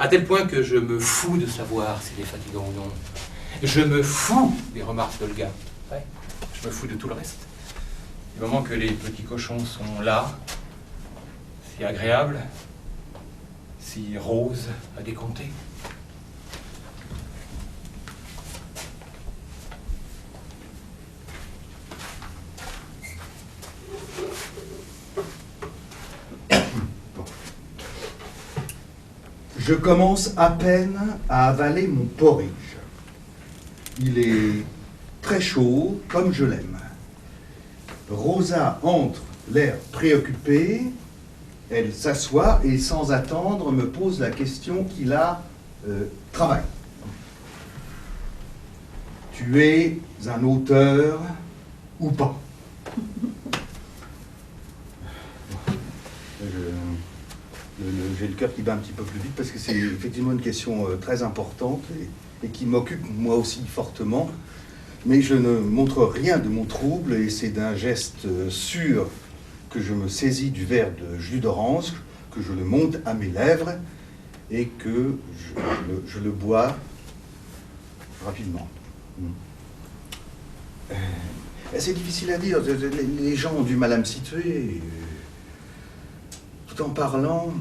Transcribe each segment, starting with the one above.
À tel point que je me fous de savoir s'il est fatigant ou non. Je me fous des remarques d'Olga. Ouais. Je me fous de tout le reste. Du moment que les petits cochons sont là, si agréables, si roses à décompter. Je commence à peine à avaler mon porridge. Il est très chaud, comme je l'aime. Rosa entre, l'air préoccupé. Elle s'assoit et sans attendre me pose la question qui la travaille. Tu es un auteur ou pas? J'ai le cœur qui bat un petit peu plus vite parce que c'est effectivement une question très importante et qui m'occupe moi aussi fortement. Mais je ne montre rien de mon trouble et c'est d'un geste sûr que je me saisis du verre de jus d'orange, que je le monte à mes lèvres et que je le bois rapidement. C'est difficile à dire, les gens ont du mal à me situer. Tout en parlant,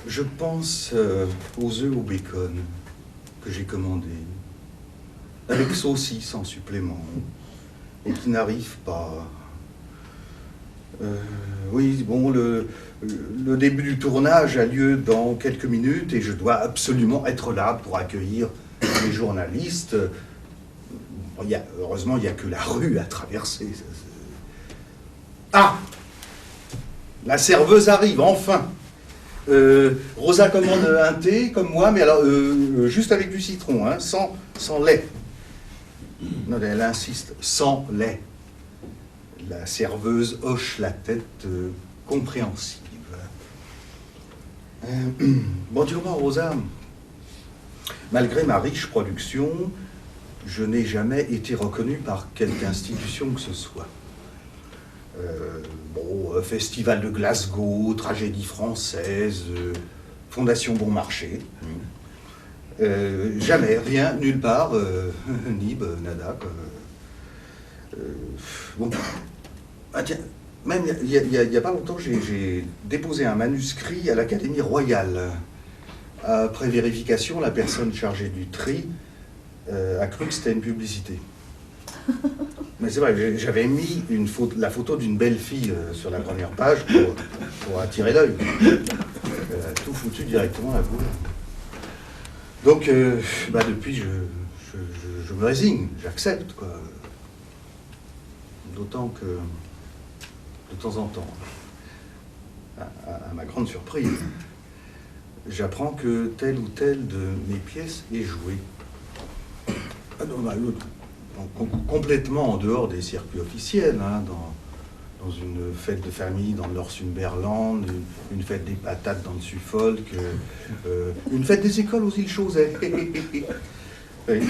je pense aux œufs au bacon que j'ai commandés, avec saucisse en supplément, et qui n'arrivent pas. Oui, bon, le début du tournage a lieu dans quelques minutes et je dois absolument être là pour accueillir les journalistes. Heureusement, il n'y a que la rue à traverser. Ah! La serveuse arrive, enfin. Rosa commande un thé, comme moi, mais alors juste avec du citron, hein, sans lait. Non, elle insiste, sans lait. La serveuse hoche la tête compréhensive. Bon, tu vois, Rosa, malgré ma riche production, je n'ai jamais été reconnu par quelque institution que ce soit. Festival de Glasgow, Tragédie française, Fondation Bon Marché. Jamais, rien, nulle part, nib, nada. Ah, tiens, même il y a pas longtemps, j'ai déposé un manuscrit à l'Académie royale. Après vérification, la personne chargée du tri a cru que c'était une publicité. Mais c'est vrai, j'avais mis la photo d'une belle fille sur la première page pour attirer l'œil. Tout foutu directement à la boule. Donc, depuis, je me résigne, j'accepte, quoi. D'autant que, de temps en temps, à ma grande surprise, j'apprends que telle ou telle de mes pièces est jouée. Complètement en dehors des circuits officiels, hein, dans une fête de famille dans le Northumberland, une fête des patates dans le Suffolk, une fête des écoles aux îles Chausey.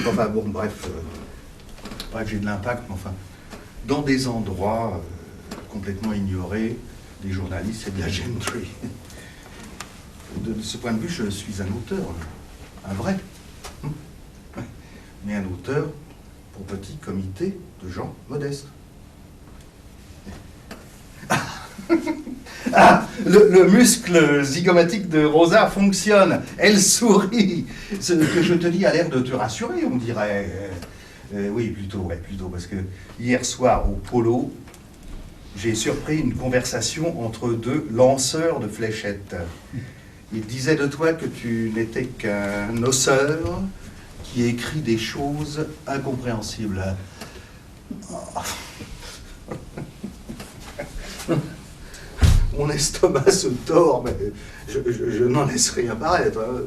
Enfin bon, bref, j'ai de l'impact, mais enfin, dans des endroits complètement ignorés des journalistes et de la gentry. De ce point de vue, je suis un auteur, un vrai. Mais un auteur pour petit comité de gens modestes. Ah, le muscle zygomatique de Rosa fonctionne. Elle sourit. Ce que je te dis a l'air de te rassurer, on dirait. Oui, plutôt, parce que hier soir au polo, j'ai surpris une conversation entre deux lanceurs de fléchettes. Ils disaient de toi que tu n'étais qu'un osseur qui écrit des choses incompréhensibles. Mon estomac se tord, mais je n'en laisse rien paraître. Hein.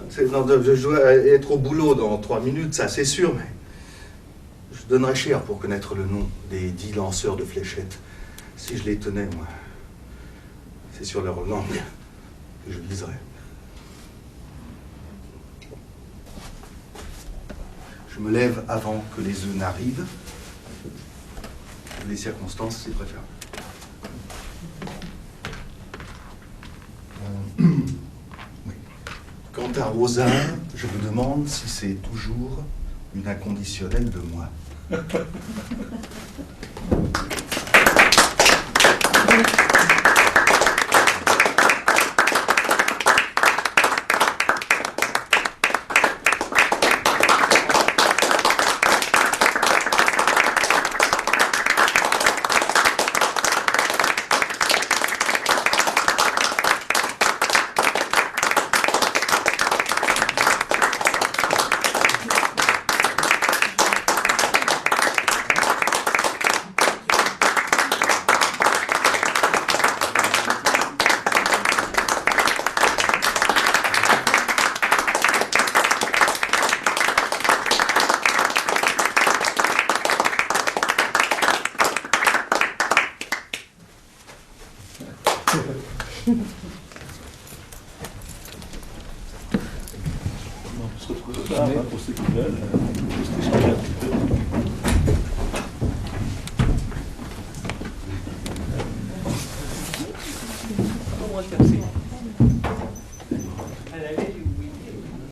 Je dois être au boulot dans 3 minutes, ça c'est sûr, mais je donnerais cher pour connaître le nom des 10 lanceurs de fléchettes. Si je les tenais, moi, c'est sur leur langue que je liserais. Je me lève avant que les œufs n'arrivent. Les circonstances, c'est préférable. Quant à Rosa, je me demande si c'est toujours une inconditionnelle de moi. On peut se retrouver au bar, pour ceux qui veulent, juste échanger un petit peu. Au moins, merci.